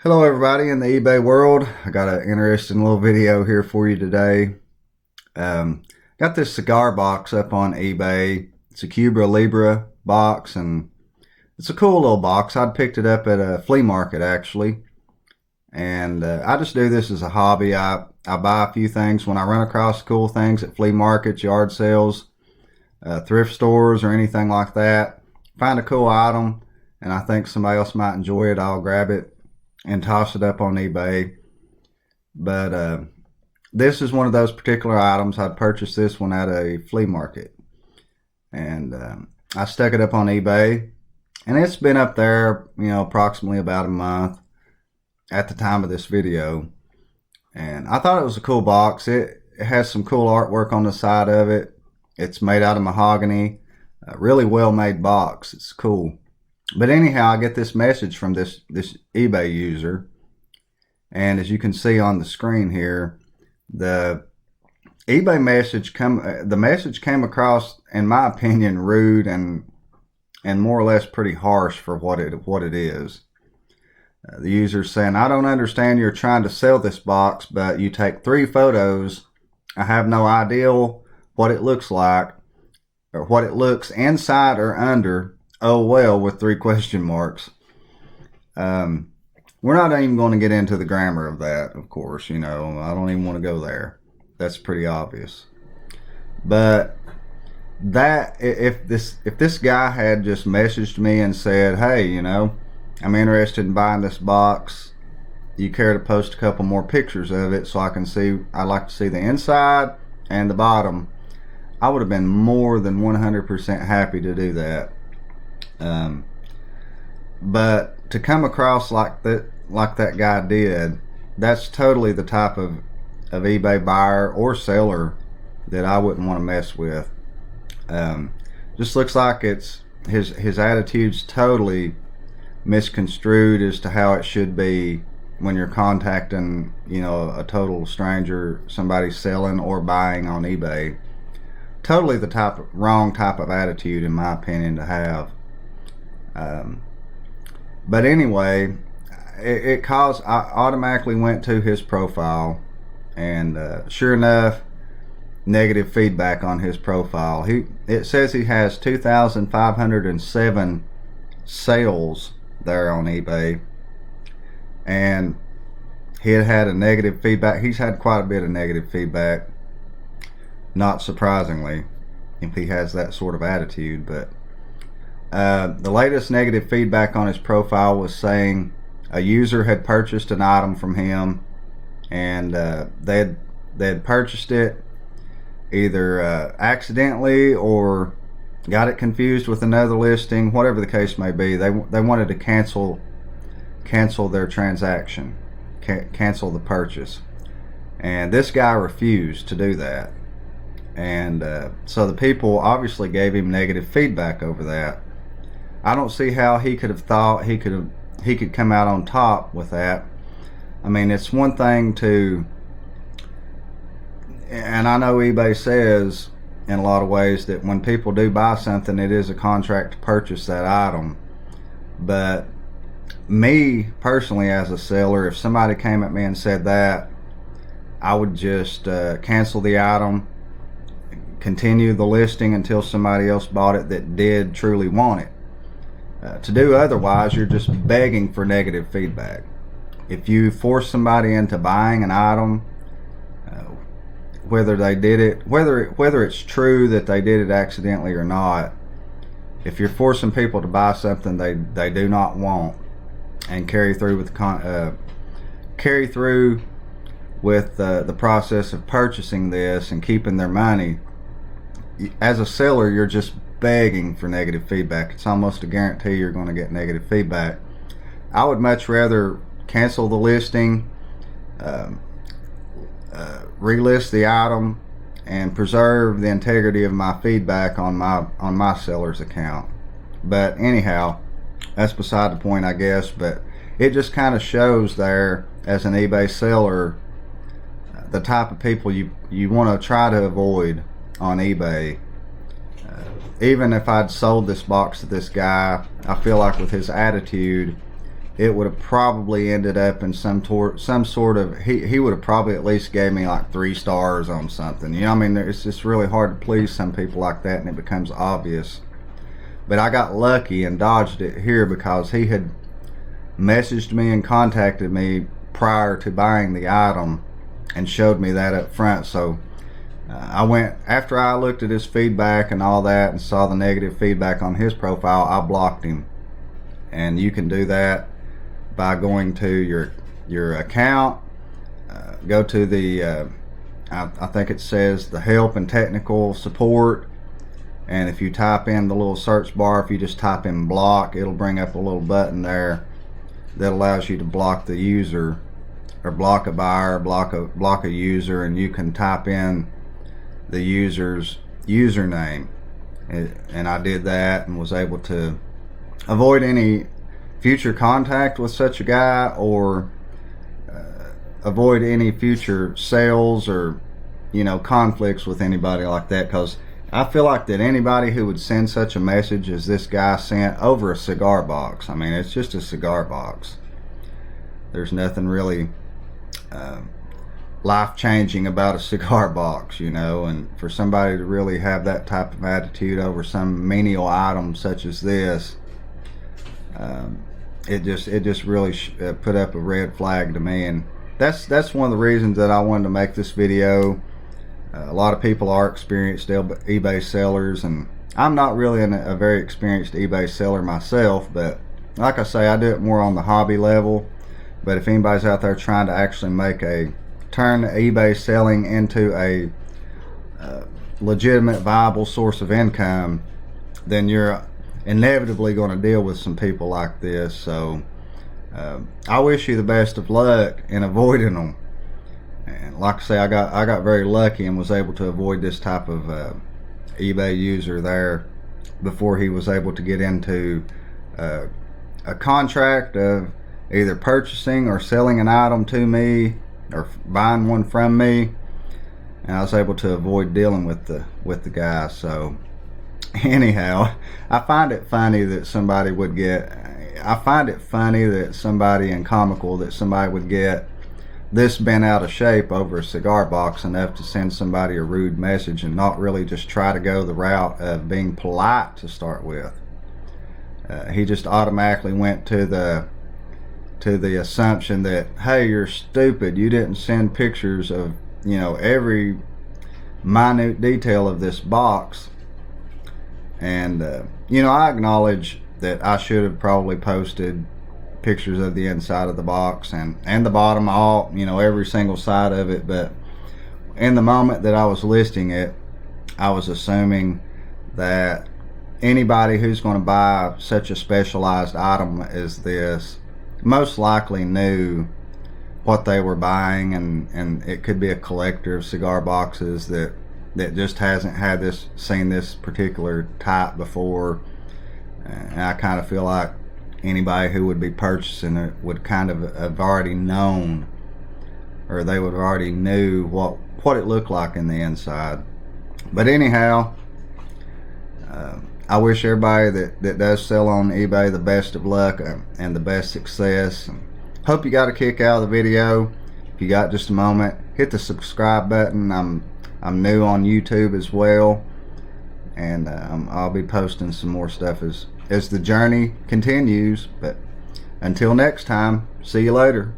Hello everybody in the eBay world. I got an interesting little video here for you today. Got this cigar box up on eBay. It's a Cuba Libre box and it's a cool little box. I'd picked it up at a flea market actually. And I just do this as a hobby. I buy a few things when I run across cool things at flea markets, yard sales, thrift stores or anything like that. Find a cool item and I think somebody else might enjoy it. I'll grab it and toss it up on eBay. But this is one of those particular items. I'd purchased this one at a flea market. And I stuck it up on eBay. And it's been up there, approximately about a month at the time of this video. And I thought it was a cool box. It has some cool artwork on the side of it. It's made out of mahogany. A really well made box. It's cool. But anyhow, I get this message from this eBay user, and as you can see on the screen here, the eBay message came across, in my opinion, rude and more or less pretty harsh for what it is. The user's saying, "I don't understand you're trying to sell this box, but you take 3 photos. I have no idea what it looks like or what it looks inside or under. Oh well," with 3 question marks. We're not even going to get into the grammar of that, of course. I don't even want to go there. That's pretty obvious. But that if this guy had just messaged me and said, "Hey, I'm interested in buying this box. You care to post a couple more pictures of it so I can see? I'd like to see the inside and the bottom," I would have been more than 100% happy to do that. But to come across like that guy did, that's totally the type of eBay buyer or seller that I wouldn't want to mess with. Just looks like his attitude's totally misconstrued as to how it should be when you're contacting a total stranger, somebody selling or buying on eBay. Totally the wrong type of attitude, in my opinion, to have. But anyway, I automatically went to his profile, and sure enough, negative feedback on his profile. It says he has 2,507 sales there on eBay, and he had a negative feedback. He's had quite a bit of negative feedback, not surprisingly, if he has that sort of attitude. But the latest negative feedback on his profile was saying a user had purchased an item from him, and they had purchased it either accidentally or got it confused with another listing. Whatever the case may be, they wanted to cancel their transaction, cancel the purchase, and this guy refused to do that. And so the people obviously gave him negative feedback over that. I don't see how he could have thought he could come out on top with that. I mean, it's one thing to, and I know eBay says in a lot of ways that when people do buy something, it is a contract to purchase that item. But me personally, as a seller, if somebody came at me and said that, I would just cancel the item, continue the listing until somebody else bought it that did truly want it. To do otherwise, you're just begging for negative feedback. If you force somebody into buying an item, whether it's true that they did it accidentally or not, if you're forcing people to buy something they do not want and carry through with the process of purchasing this and keeping their money, as a seller, you're just begging for negative feedback. It's almost a guarantee you're going to get negative feedback. I would much rather cancel the listing, relist the item, and preserve the integrity of my feedback on my seller's account. But anyhow, that's beside the point, I guess. But it just kind of shows there, as an eBay seller, the type of people you want to try to avoid on eBay. Even if I'd sold this box to this guy, I feel like with his attitude, it would have probably ended up in some sort of, he would have probably at least gave me like 3 stars on something. You know what I mean? It's just really hard to please some people like that, and it becomes obvious. But I got lucky and dodged it here because he had messaged me and contacted me prior to buying the item and showed me that up front. So I went, after I looked at his feedback and all that and saw the negative feedback on his profile, I blocked him. And you can do that by going to your account, go to the I think it says the help and technical support, and if you type in the little search bar, if you just type in block, it'll bring up a little button there that allows you to block the user, or block a buyer, block a user, and you can type in the user's username. And I did that and was able to avoid any future contact with such a guy, or avoid any future sales or, you know, conflicts with anybody like that, because I feel like that anybody who would send such a message as this guy sent over a cigar box, I mean, it's just a cigar box. There's nothing really life-changing about a cigar box, you know, and for somebody to really have that type of attitude over some menial item such as this, it just really put up a red flag to me. And that's one of the reasons that I wanted to make this video. A lot of people are experienced eBay sellers, and I'm not really a very experienced eBay seller myself, but like I say, I do it more on the hobby level. But if anybody's out there trying to actually turn eBay selling into a legitimate, viable source of income, then you're inevitably going to deal with some people like this. So I wish you the best of luck in avoiding them. And like I say, I got very lucky and was able to avoid this type of eBay user there before he was able to get into a contract of either purchasing or selling an item to me, or buying one from me, and I was able to avoid dealing with the guy. So anyhow, I find it funny that somebody would get, I find it funny that somebody, and comical that somebody would get this bent out of shape over a cigar box enough to send somebody a rude message and not really just try to go the route of being polite to start with. He just automatically went to the assumption that, hey, you're stupid, you didn't send pictures of, you know, every minute detail of this box. And you know, I acknowledge that I should have probably posted pictures of the inside of the box and the bottom, all, you know, every single side of it. But in the moment that I was listing it, I was assuming that anybody who's going to buy such a specialized item as this most likely knew what they were buying, and it could be a collector of cigar boxes that just hasn't seen this particular type before. And I kind of feel like anybody who would be purchasing it would kind of have already known, or they would have already knew what it looked like in the inside. But anyhow, I wish everybody that does sell on eBay the best of luck and the best success. And hope you got a kick out of the video. If you got just a moment, hit the subscribe button. I'm new on YouTube as well, and I'll be posting some more stuff as the journey continues. But until next time, see you later.